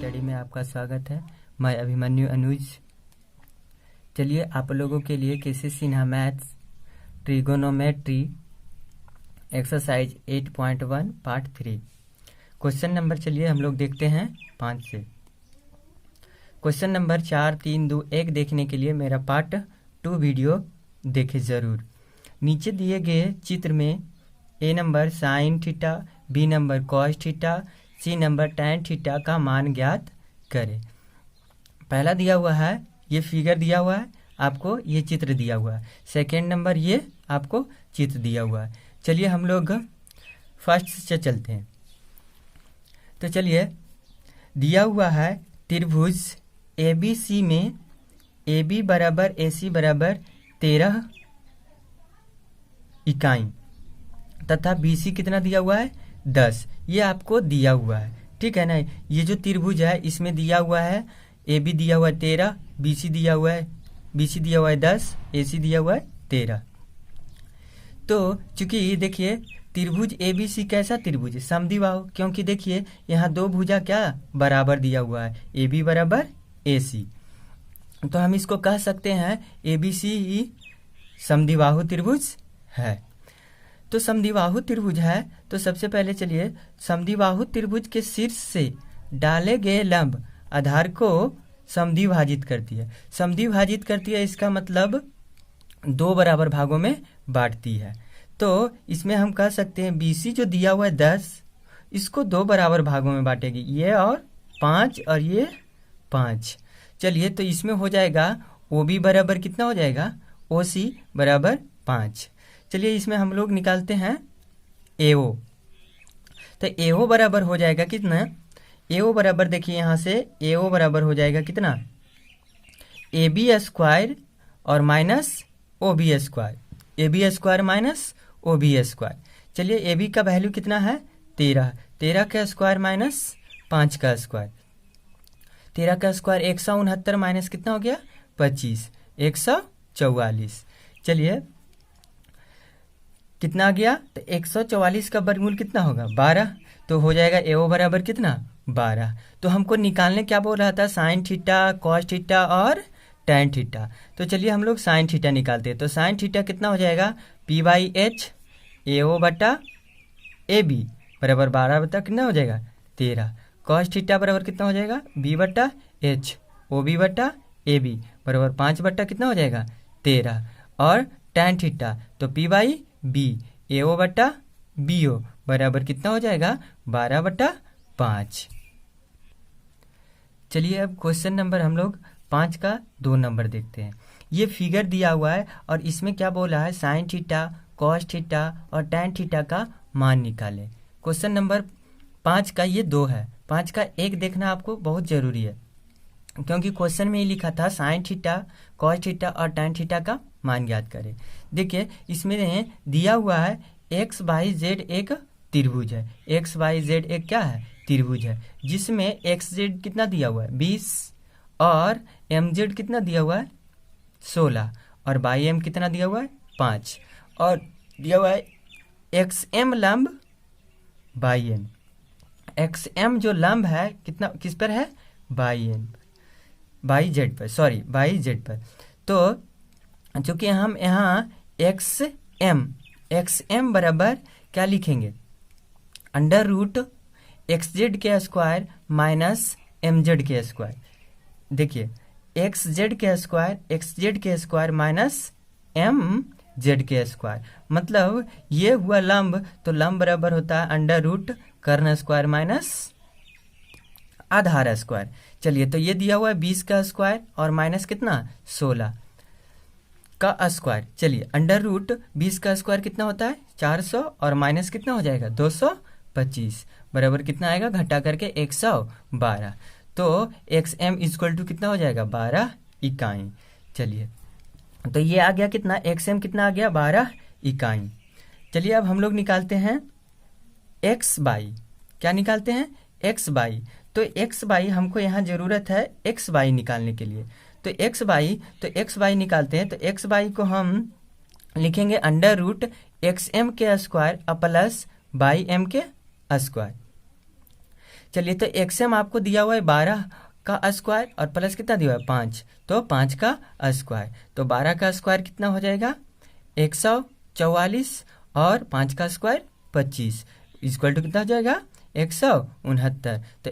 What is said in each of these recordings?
Study में आपका स्वागत है। मैं अभिमन्यु अनुज। चलिए आप लोगों के लिए K C Sinha maths trigonometry exercise 8.1 part 3 question number चलिए हम लोग देखते हैं 5 से। क्वेश्चन नंबर 4, 3, 2, 1 देखने के लिए मेरा पार्ट 2 वीडियो देखें ज़रूर। नीचे दिए गए चित्र में A number sine theta, B number cos theta, C number tan theta का मान ज्ञात करें। पहला दिया हुआ है, ये फिगर दिया हुआ है आपको, ये चित्र दिया हुआ है। सेकेंड नंबर ये आपको चित्र दिया हुआ है। चलिए हम लोग फर्स्ट से चलते हैं। तो चलिए दिया हुआ है त्रिभुज ABC में AB बराबर AC बराबर 13 इकाई तथा BC कितना दिया हुआ है 10। ये आपको दिया हुआ है, ठीक है ना। ये जो त्रिभुज है इसमें दिया हुआ है AB दिया हुआ है 13, BC दिया हुआ है 10, AC दिया हुआ है 13। तो चूंकि देखिए त्रिभुज ABC कैसा त्रिभुज है, समद्विबाहु, क्योंकि देखिए यहाँ दो भुजा क्या बराबर दिया हुआ है, AB बराबर AC। तो हम इसको कह सकते हैं ABC ही समद्विबाहु त्रिभुज है। तो समद्विबाहु त्रिभुज है तो सबसे पहले चलिए समद्विबाहु त्रिभुज के शीर्ष से डाले गए लंब आधार को समद्विभाजित करती है। समद्विभाजित करती है इसका मतलब दो बराबर भागों में बांटती है। तो इसमें हम कह सकते हैं BC जो दिया हुआ है 10, इसको दो बराबर भागों में बांटेगी, ये और 5 और ये 5। चलिए तो इसमें हो जाएगा OB बराबर कितना हो जाएगा, OC बराबर 5। चलिए इसमें हम लोग निकालते हैं AO। तो AO बराबर हो जाएगा कितना, AO बराबर देखिए यहाँ से AO बराबर हो जाएगा कितना, AB स्क्वायर और minus OB square, AB square minus OB square. चलिए AB का वैल्यू कितना है 13 का स्क्वायर माइनस 5 का स्क्वायर। 13 का स्क्वायर 169 माइनस कितना हो गया 25, 144। चलिए कितना आ गया, तो 144 का वर्गमूल कितना होगा 12। तो हो जाएगा AO बराबर कितना 12। तो हमको निकालने क्या बोल रहा था, साइन थीटा, कॉस थीटा और टैन थीटा। तो चलिए हम लोग साइन थीटा निकालते हैं। तो साइन थीटा कितना हो जाएगा P/H AO बटा AB बराबर 12 बटा कितना हो जाएगा 13। कॉस थीटा बराबर कितना हो जाएगा B/H OB बटा AB बराबर 5 बटा कितना हो जाएगा 13। और टैन थीटा तो P/B AO बटा BO बराबर कितना हो जाएगा 12 बटा 5। चलिए अब क्वेश्चन नंबर हम लोग 5 का 2 नंबर देखते हैं। ये फिगर दिया हुआ है और इसमें क्या बोला है, साइन थीटा, कॉस थीटा और टैन थीटा का मान निकालें। क्वेश्चन नंबर 5 का ये 2 है, 5 का 1 देखना आपको बहुत जरूरी है, क्योंकि क्वेश्चन में ही लिखा था साइन थीटा, कॉस थीटा और टैन थीटा का मान ज्ञात करें। देखिए इसमें दिया हुआ है XYZ एक त्रिभुज है। XYZ एक क्या है त्रिभुज है, जिसमें XZ कितना दिया हुआ है 20 और MZ कितना दिया हुआ है 16 और YM कितना दिया हुआ है 5 और दिया हुआ है XM लंब YN। XM जो लंब है कितना किस पर है YZ पर। तो चूंकि हम यहाँ XM बराबर क्या लिखेंगे, अंडर रूट XZ के स्क्वायर माइनस MZ के स्क्वायर। देखिए XZ के स्क्वायर माइनस MZ के स्क्वायर, मतलब ये हुआ लंब, तो लंब बराबर होता है अंडर रूट कर्ण स्क्वायर माइनस आधार स्क्वायर। चलिए तो ये दिया हुआ है 20 का स्क्वायर और माइनस कितना 16 का स्क्वायर। चलिए अंडर रूट 20 का स्क्वायर कितना होता है 400 और माइनस कितना हो जाएगा 225 बराबर कितना आएगा घटा करके 112। तो XM इक्वल टू कितना हो जाएगा 12 इकाई। चलिए तो ये आ गया कितना, XM कितना आ गया 12 इकाई। चलिए अब हम लोग निकालते हैं XY। क्या निकालते हैं XY। तो XY हमको यहाँ जरूरत है XY निकालने के लिए। तो XY निकालते हैं। तो XY को हम लिखेंगे अंडर रूट XM के स्क्वायर प्लस YM के स्क्वायर। चलिए तो एक्सएम आपको दिया हुआ है 12 का स्क्वायर और प्लस कितना दिया हुआ है 5, तो 5 का स्क्वायर, तो 12 का स्क्वायर कितना हो जाएगा 144 और 5 का स्क्वायर 25 इक्वल टू कितना हो जाएगा 169। तो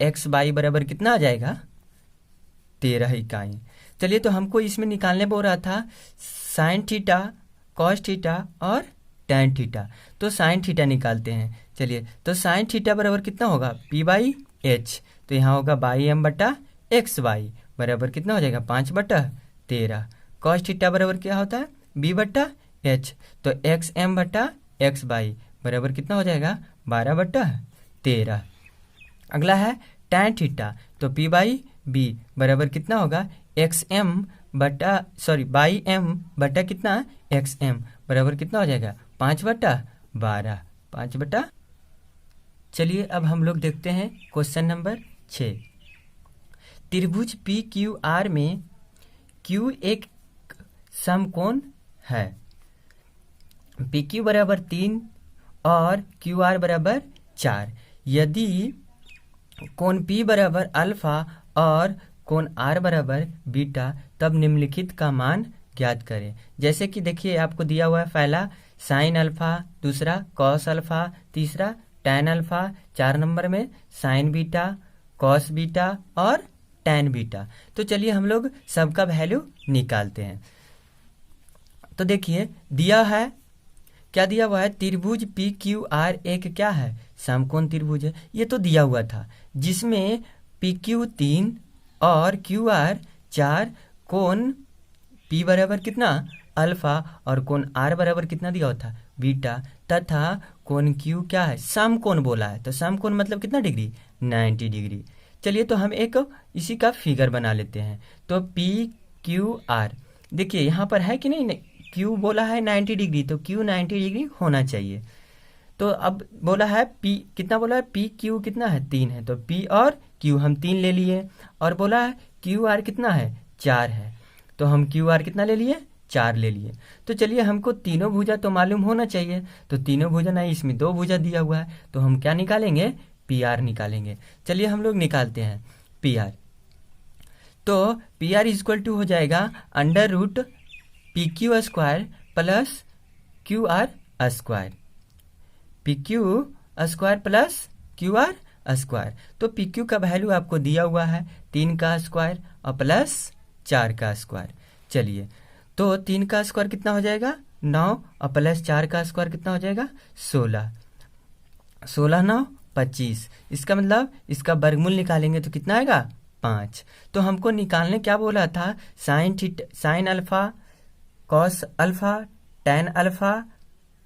एक्स बाई बराबर कितना आ जाएगा 13 इकाई। चलिए तो हमको इसमें निकालने बोल रहा था साइन थीटा, कॉस थीटा और टैन थीटा, तो साइन थीटा निकालते हैं। चलिए तो साइन थीटा बराबर कितना होगा पी बाई एच, तो यहाँ होगा बाई एम बटा एक्स वाई बराबर कितना हो जाएगा 5/13। कॉस थीटा बराबर क्या होता है बी बटा एच, तो एक्स एम बटा एक्स बाई बराबर कितना हो जाएगा 12/13। अगला है टैन थीटा, तो पी बाई बी बराबर कितना होगा एक्स एम बटा बाई एम बटा कितना एक्स एम बराबर कितना हो जाएगा 5/12 5/। चलिए अब हम लोग देखते हैं क्वेश्चन नंबर 6। त्रिभुज पी क्यू आर में क्यू एक समकोण है, पी क्यू बराबर 3 और क्यू आर बराबर 4। यदि कोण P बराबर अल्फा और कोण R बराबर बीटा, तब निम्नलिखित का मान ज्ञात करें। जैसे कि देखिए आपको दिया हुआ है पहला साइन अल्फा, दूसरा कॉस अल्फा, तीसरा टैन अल्फा, 4 नंबर में साइन बीटा, कॉस बीटा और टैन बीटा। तो चलिए हम लोग सबका वैल्यू निकालते हैं। तो देखिए दिया है, क्या दिया हुआ है त्रिभुज पी क्यू आर एक क्या है समकोण त्रिभुज है, ये तो दिया हुआ था, जिसमें पी क्यू 3 और क्यू आर 4, कोण P बराबर कितना अल्फा और कोण R बराबर कितना दिया हुआ था बीटा, तथा कोण Q क्या है समकोण बोला है, तो समकोण मतलब कितना डिग्री 90 डिग्री। चलिए तो हम एक इसी का फिगर बना लेते हैं। तो पी क्यू आर देखिए यहाँ पर है कि नहीं, Q बोला है 90 डिग्री, तो Q 90 डिग्री होना चाहिए। तो अब बोला है P कितना, बोला है पी क्यू कितना है 3 है, तो P और Q हम 3 ले लिए, और बोला है क्यू आर कितना है 4 है, तो हम क्यू आर कितना ले लिए 4 ले लिए। तो चलिए हमको तीनों भुजा तो मालूम होना चाहिए, तो तीनों भुजा नहीं, इसमें 2 भुजा दिया हुआ है, तो हम क्या निकालेंगे पी आर निकालेंगे। चलिए हम लोग निकालते हैं पी आर। तो पी आर इक्वल टू हो जाएगा under root P Q square plus Q R square, P Q square plus Q R square. तो पी क्यू का वैल्यू आपको दिया हुआ है 3 का स्क्वायर और प्लस 4 का स्क्वायर। चलिए तो 3 का स्क्वायर कितना हो जाएगा 9 और प्लस 4 का स्क्वायर कितना हो जाएगा 16, 16 9 25। इसका मतलब इसका वर्गमूल निकालेंगे तो कितना आएगा 5। तो हमको निकालने क्या बोला था sine alpha, cos alpha, tan alpha.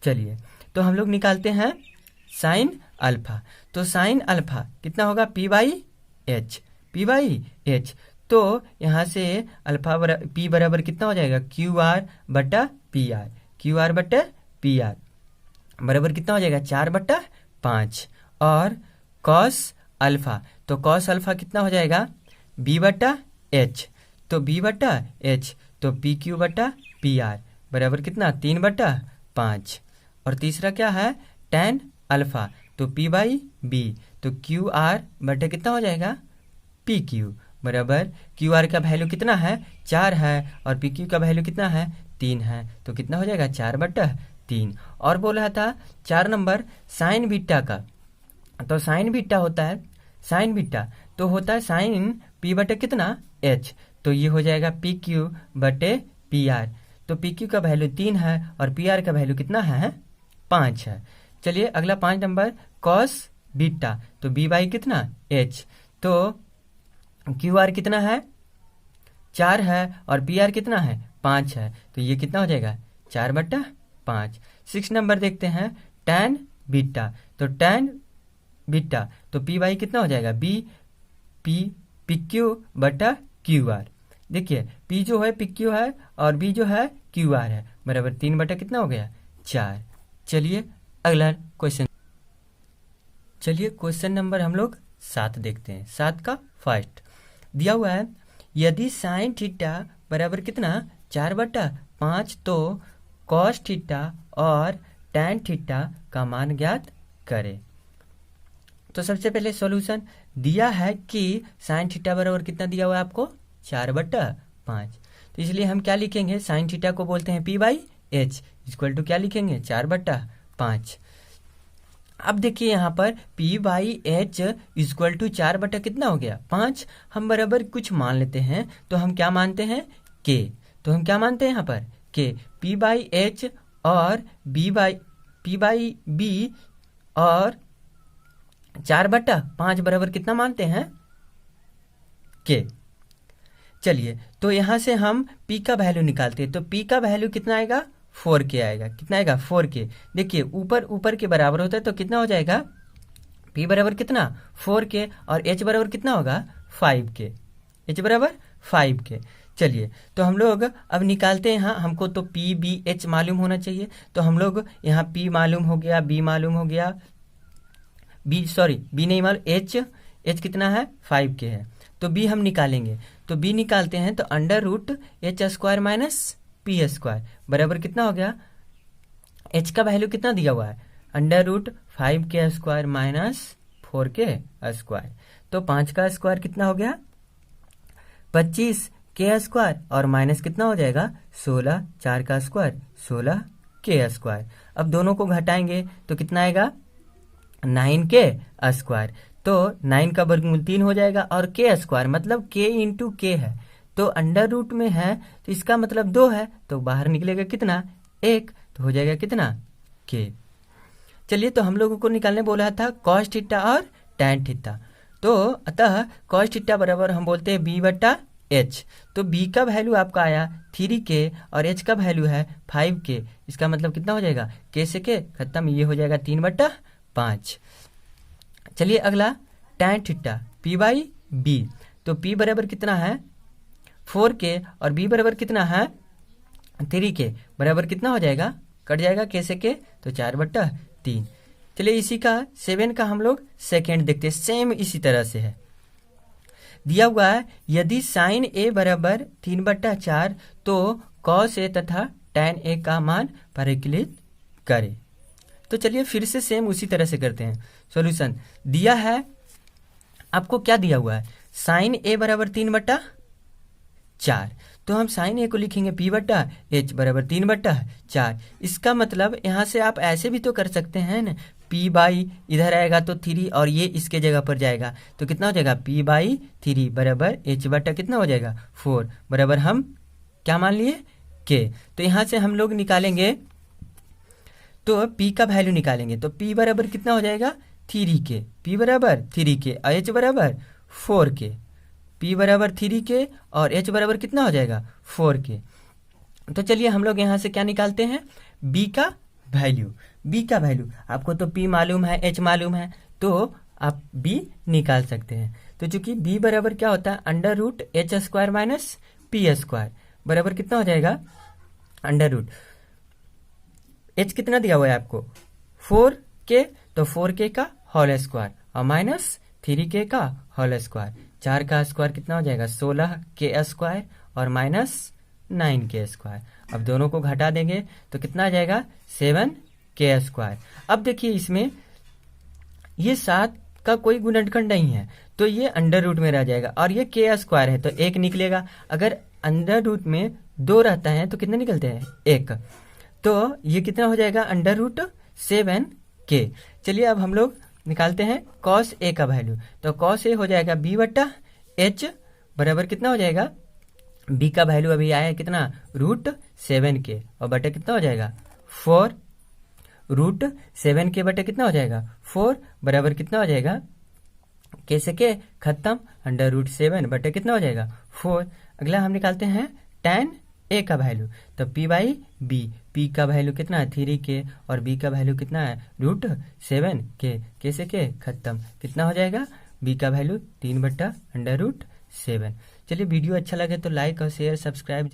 चलिए तो हम लोग निकालते हैं साइन अल्फा। तो साइन अल्फा कितना होगा P by H, P by H. तो यहाँ से अल्फा पी बराबर कितना हो जाएगा क्यू आर बटा पी आर, क्यू आर बटा पी आर बराबर कितना हो जाएगा 4/5। और कॉस अल्फा, तो कॉस अल्फा कितना हो जाएगा बी बटा एच, तो बी बटा एच, तो पी क्यू बटा पी आर बराबर कितना 3/5। और तीसरा क्या है टैन अल्फा, तो पी बाई बी, तो क्यू आर बटे कितना हो जाएगा पी क्यू बराबर क्यू आर का वैल्यू कितना है 4 है और पी क्यू का वैल्यू कितना है 3 है, तो कितना हो जाएगा 4/3। और बोला था 4 नंबर साइन बीटा का, तो साइन बीटा होता है, साइन बीटा तो होता है साइन पी बटे कितना एच, तो ये हो जाएगा पी क्यू बटे पी आर। तो पी क्यू का वैल्यू 3 है और पी आर का वैल्यू कितना है 5 है। चलिए अगला 5 नंबर कॉस बीटा, तो बी बाई कितना एच, तो क्यू आर कितना है 4 है और पी आर कितना है 5 है, तो ये कितना हो जाएगा 4/5। 6 नंबर देखते हैं टैन बीटा, तो टैन बीटा तो पी बाई कितना हो जाएगा बी पी पी क्यू बटा क्यू आर। देखिए पी जो है पी क्यू है और बी जो है क्यू आर है बराबर 3 बटा कितना हो गया 4। चलिए अगला क्वेश्चन, चलिए क्वेश्चन नंबर हम लोग 7 देखते हैं। 7 का फर्स्ट दिया हुआ है यदि साइन थीटा बराबर कितना 4/5, तो कॉस थीटा और टैन थीटा का मान ज्ञात करें। तो सबसे पहले सॉल्यूशन दिया है कि साइन थीटा बराबर कितना दिया हुआ है आपको 4/5। तो इसलिए हम क्या लिखेंगे, साइन थीटा को बोलते हैं p/h इक्वल टू क्या लिखेंगे 4/5। अब देखिए यहाँ पर p/h इक्वल टू 4 कितना हो गया 5। हम बराबर कुछ मान लेते हैं, तो हम क्या मानते हैं k। तो हम क्या मानते हैं यहाँ पर k, p/h और p/b और 4/5 बराबर कितना मानते हैं k। चलिए तो यहाँ से हम p का वैल्यू निकालते हैं, तो p का वैल्यू कितना आएगा 4k आएगा। कितना आएगा 4k। देखिए ऊपर ऊपर के बराबर होता है तो कितना हो जाएगा p बराबर कितना 4k और h बराबर कितना होगा 5k। h बराबर 5k। चलिए तो हम लोग अब निकालते हैं यहाँ, हमको तो p b h मालूम होना चाहिए। तो हम लोग यहाँ p मालूम हो गया, b मालूम हो गया, b नहीं मालूम, h कितना है 5k है। तो b हम निकालेंगे, तो b निकालते हैं तो √h² माइनस p² बराबर कितना हो गया, h का वैल्यू कितना दिया हुआ है √5k² माइनस 4k²। तो 5 का स्क्वायर कितना हो गया 25k² और माइनस कितना हो जाएगा 16, 4 का स्क्वायर 16k²। अब दोनों को घटाएंगे तो कितना आएगा 9k²। तो 9 का वर्गमूल 3 हो जाएगा और k² मतलब k इंटू k है, तो अंडर रूट में है तो इसका मतलब 2 है, तो बाहर निकलेगा कितना 1, तो हो जाएगा कितना k। चलिए तो हम लोगों को निकालने बोला था cos थीटा और tan थीटा। तो अतः cos थीटा बराबर हम बोलते हैं b/h। तो b का वैल्यू आपका आया 3k और h का वैल्यू है 5k। इसका मतलब कितना हो जाएगा k से k खत्म, ये हो जाएगा 3/5। चलिए अगला tan थीटा p/b। तो p बराबर कितना है 4k और b बराबर कितना है 3k बराबर कितना हो जाएगा, कट जाएगा k से k तो 4/3। चलिए इसी का 7 का हम लोग सेकेंड देखते हैं, सेम इसी तरह से है। दिया हुआ है यदि साइन a बराबर 3/4 तो cos a तथा tan a का मान परिकलित करें। तो चलिए फिर से सेम उसी तरह से करते हैं। सॉल्यूशन दिया है आपको, क्या दिया हुआ है साइन a बराबर 3/4, तो हम साइन a को लिखेंगे p/h बराबर 3/4। इसका मतलब यहाँ से आप ऐसे भी तो कर सकते हैं ना, p/ इधर आएगा तो 3 और ये इसके जगह पर जाएगा तो कितना हो जाएगा p/3 बराबर h/ कितना हो जाएगा 4 बराबर हम क्या मान लिए k। तो यहाँ से हम लोग निकालेंगे तो p का वैल्यू निकालेंगे, तो p बराबर कितना हो जाएगा 3k, p बराबर 3k और h बराबर 4k। p बराबर 3k और h बराबर कितना हो जाएगा 4k। तो चलिए हम लोग यहाँ से क्या निकालते हैं b का वैल्यू। b का वैल्यू आपको तो p मालूम है, h मालूम है, तो आप b निकाल सकते हैं। तो चूंकि b बराबर क्या होता है √h² माइनस p² बराबर कितना हो जाएगा h कितना दिया हुआ है आपको 4k, तो 4k का होल स्क्वायर और माइनस 3k का होल स्क्वायर, 4 का स्क्वायर कितना हो जाएगा 16k² और माइनस 9k²। अब दोनों को घटा देंगे तो कितना आ जाएगा 7k²। अब देखिए इसमें ये 7 का कोई गुणनखंड नहीं है तो ये अंडर रूट में रह जाएगा और ये k² है तो 1 निकलेगा। अगर अंडर रूट में 2 रहता है तो कितने निकलते हैं 1, तो ये कितना हो जाएगा √7k। चलिए अब हम लोग निकालते हैं cos a का वैल्यू, तो cos a हो जाएगा b/h बराबर कितना हो जाएगा, b का वैल्यू अभी आया है कितना √7k और बटे कितना हो जाएगा 4, √7k बटे कितना हो जाएगा 4 बराबर कितना हो जाएगा k से k खत्म, √7 बटे कितना हो जाएगा 4। अगला हम निकालते हैं tan a का वैल्यू, तो p/b, p का वैल्यू कितना है 3k और b का वैल्यू कितना है √7k, k से k खत्म, कितना हो जाएगा b का वैल्यू 3/√7। चलिए वीडियो अच्छा लगे तो लाइक और शेयर सब्सक्राइब